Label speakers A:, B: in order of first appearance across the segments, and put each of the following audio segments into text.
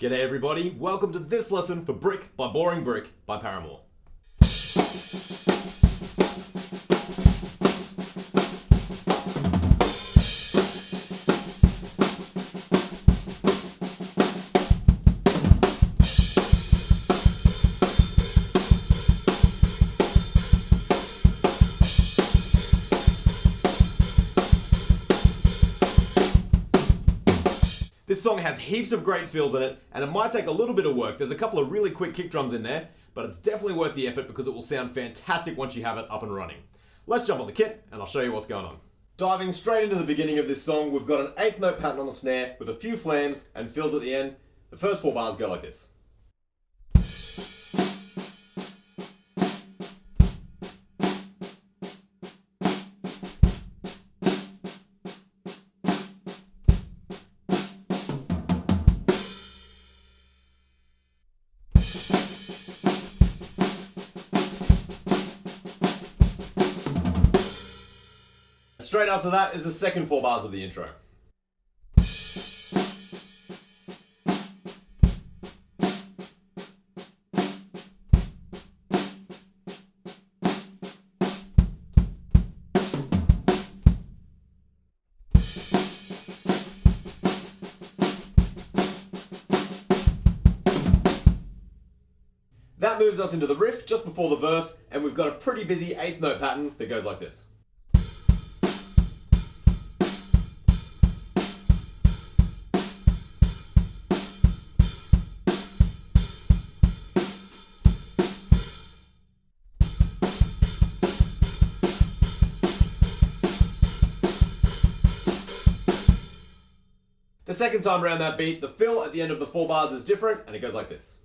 A: G'day everybody, welcome to this lesson for Brick by Boring Brick by Paramore. This song has heaps of great fills in it, and it might take a little bit of work. There's a couple of really quick kick drums in there, but it's definitely worth the effort because it will sound fantastic once you have it up and running. Let's jump on the kit, and I'll show you what's going on. Diving straight into the beginning of this song, we've got an 8th note pattern on the snare with a few flams and fills at the end. The first 4 bars go like this. Straight after that is the second 4 bars of the intro. That moves us into the riff just before the verse, and we've got a pretty busy 8th note pattern that goes like this. The second time around that beat, the fill at the end of the 4 bars is different, and it goes like this.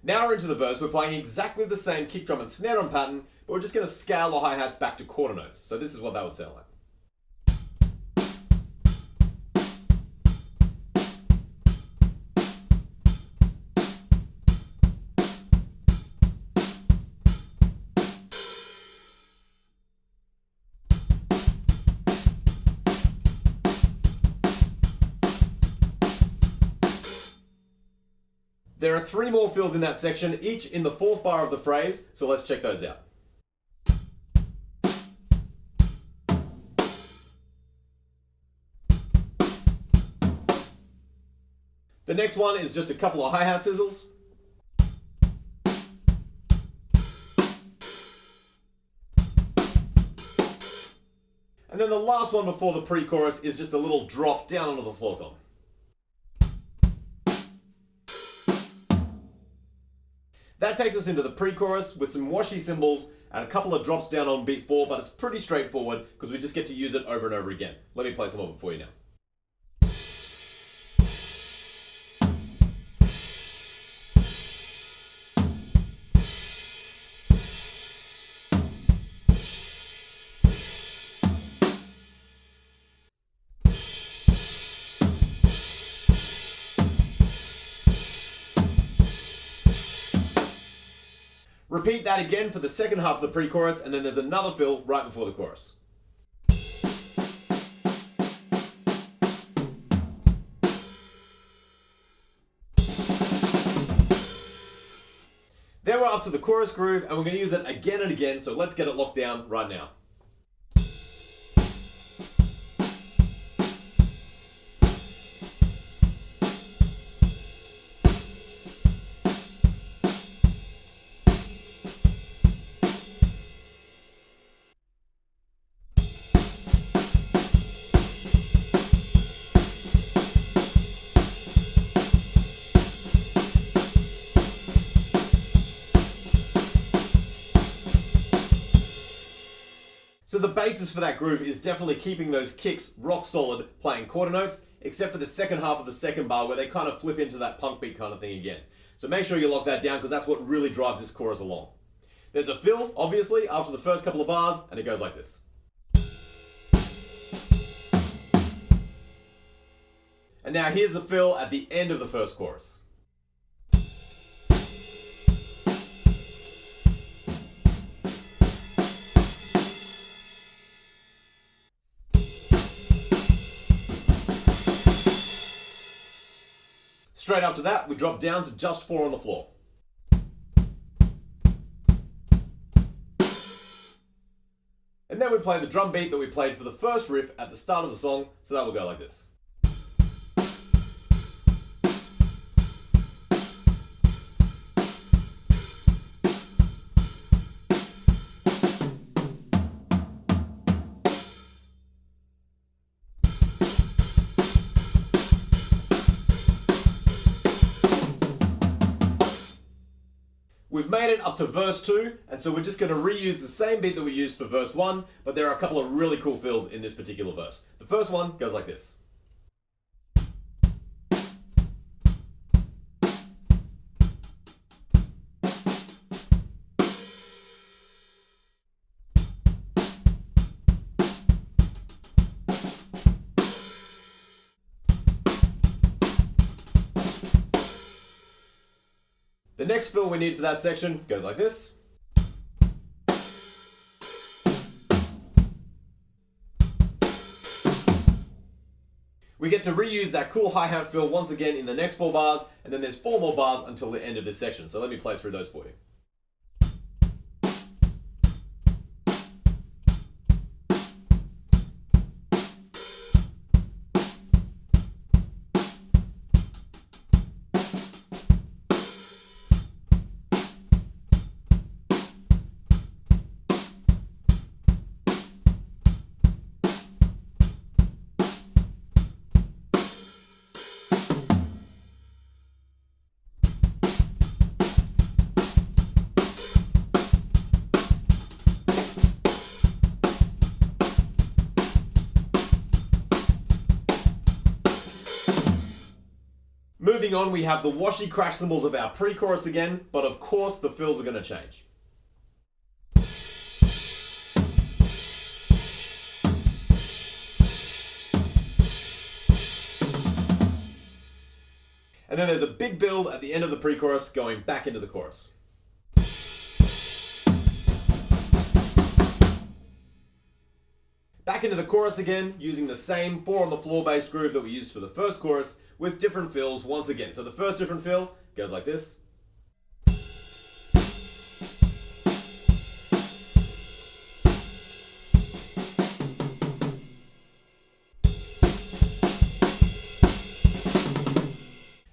A: Now we're into the verse. We're playing exactly the same kick drum and snare drum pattern, but we're just going to scale the hi-hats back to quarter notes. So this is what that would sound like. There are 3 more fills in that section, each in the 4th bar of the phrase, so let's check those out. The next one is just a couple of hi-hat sizzles. And then the last one before the pre-chorus is just a little drop down onto the floor tom. That takes us into the pre-chorus with some washy cymbals and a couple of drops down on beat 4, but it's pretty straightforward because we just get to use it over and over again. Let me play some of it for you now. Repeat that again for the second half of the pre-chorus, and then there's another fill right before the chorus. Then we're up to the chorus groove, and we're going to use it again and again, so let's get it locked down right now. So the basis for that groove is definitely keeping those kicks rock solid, playing quarter notes, except for the second half of the second bar where they kind of flip into that punk beat kind of thing again. So make sure you lock that down because that's what really drives this chorus along. There's a fill, obviously, after the first couple of bars, and it goes like this. And now here's the fill at the end of the first chorus. Straight after that, we drop down to just 4 on the floor. And then we play the drum beat that we played for the first riff at the start of the song, so that will go like this. We've made it up to verse 2, and so we're just going to reuse the same beat that we used for verse 1, but there are a couple of really cool fills in this particular verse. The first one goes like this. The next fill we need for that section goes like this. We get to reuse that cool hi-hat fill once again in the next 4 bars, and then there's 4 more bars until the end of this section. So let me play through those for you. Moving on, we have the washy crash cymbals of our pre-chorus again, but of course the fills are going to change. And then there's a big build at the end of the pre-chorus going back into the chorus. Back into the chorus again, using the same 4 on the floor based groove that we used for the first chorus, with different fills once again. So the first different fill goes like this.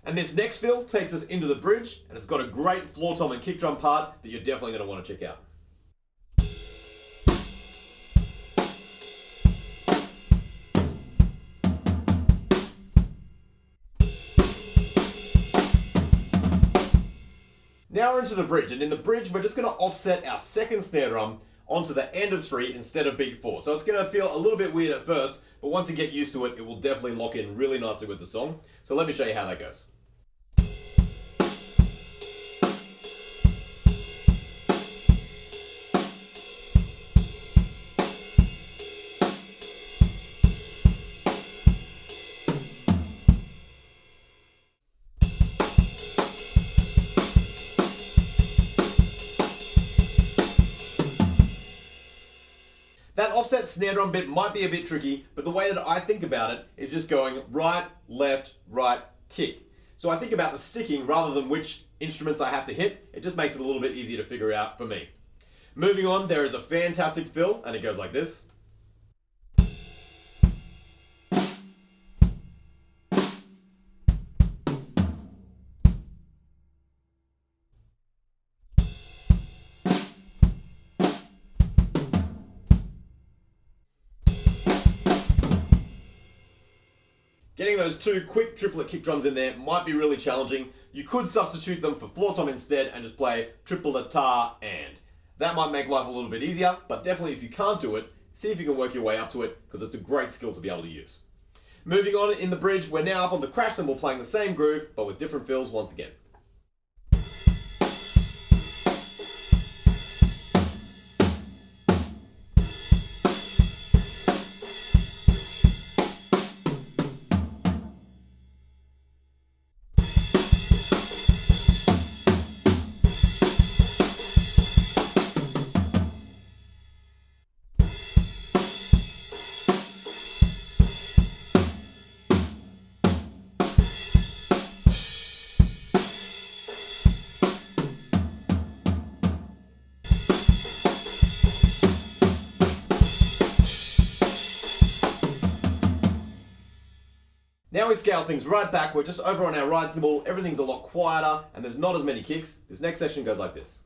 A: And this next fill takes us into the bridge, and it's got a great floor tom and kick drum part that you're definitely going to want to check out. Now we're into the bridge, and in the bridge we're just going to offset our second snare drum onto the end of 3 instead of beat 4. So it's going to feel a little bit weird at first, but once you get used to it, it will definitely lock in really nicely with the song. So let me show you how that goes. That offset snare drum bit might be a bit tricky, but the way that I think about it is just going right, right, kick. So I think about the sticking rather than which instruments I have to hit. It just makes it a little bit easier to figure out for me. Moving on, there is a fantastic fill, and it goes like this. Getting those 2 quick triplet kick drums in there might be really challenging. You could substitute them for floor tom instead and just play triplet tar and. That might make life a little bit easier, but definitely if you can't do it, see if you can work your way up to it, because it's a great skill to be able to use. Moving on in the bridge, we're now up on the crash cymbal playing the same groove, but with different fills once again. now we scale things right back. We're just over on our ride cymbal. Everything's a lot quieter and there's not as many kicks. This next section goes like this.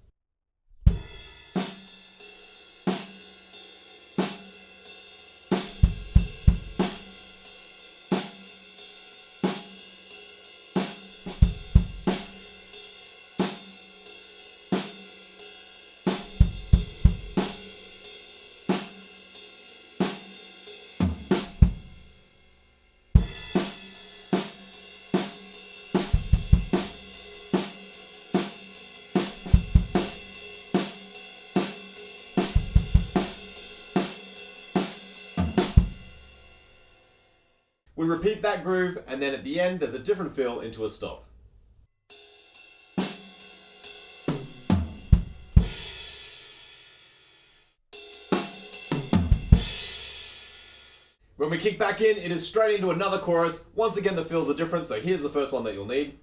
A: We repeat that groove, and then at the end, there's a different fill into a stop. When we kick back in, it is straight into another chorus. Once again, the fills are different, so here's the first one that you'll need.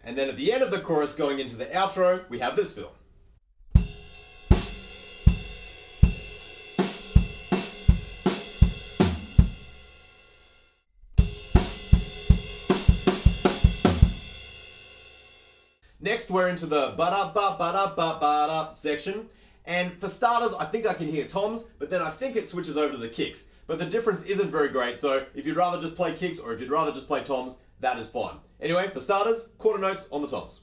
A: And then at the end of the chorus going into the outro, we have this fill. Next, we're into the ba-da-ba-ba-da-ba-ba-da section. And for starters, I think I can hear toms, but then I think it switches over to the kicks. But the difference isn't very great, so if you'd rather just play kicks or if you'd rather just play toms, that is fine. Anyway, for starters, quarter notes on the toms.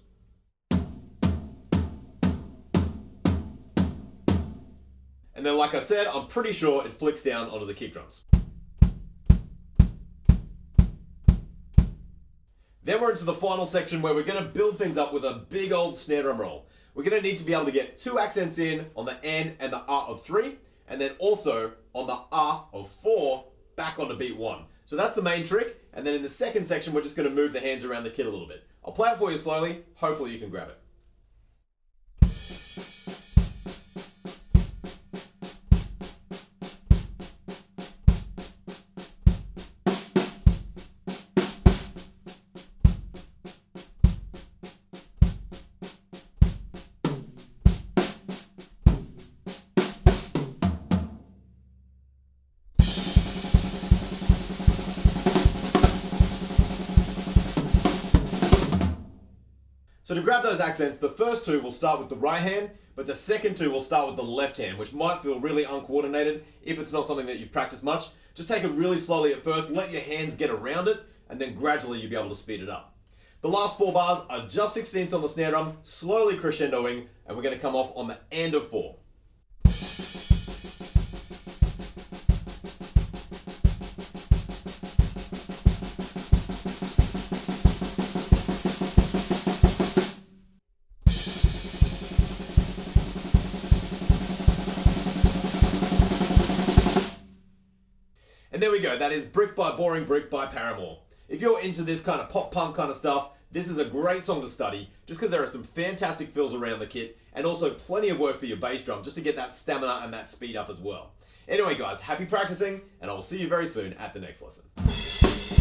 A: And then, like I said, I'm pretty sure it flicks down onto the kick drums. Then we're into the final section where we're going to build things up with a big old snare drum roll. We're going to need to be able to get 2 accents in on the N and the R of 3, and then also on the R of 4 back onto beat 1. So that's the main trick, and then in the second section we're just going to move the hands around the kit a little bit. I'll play it for you slowly, hopefully you can grab it. So to grab those accents, the first 2 will start with the right hand, but the second 2 will start with the left hand, which might feel really uncoordinated if it's not something that you've practiced much. Just take it really slowly at first, let your hands get around it, and then gradually you'll be able to speed it up. The last 4 bars are just 16ths on the snare drum, slowly crescendoing, and we're going to come off on the end of 4. And there we go, that is Brick by Boring Brick by Paramore. If you're into this kind of pop punk kind of stuff, this is a great song to study, just because there are some fantastic fills around the kit, and also plenty of work for your bass drum, just to get that stamina and that speed up as well. Anyway guys, happy practicing, and I will see you very soon at the next lesson.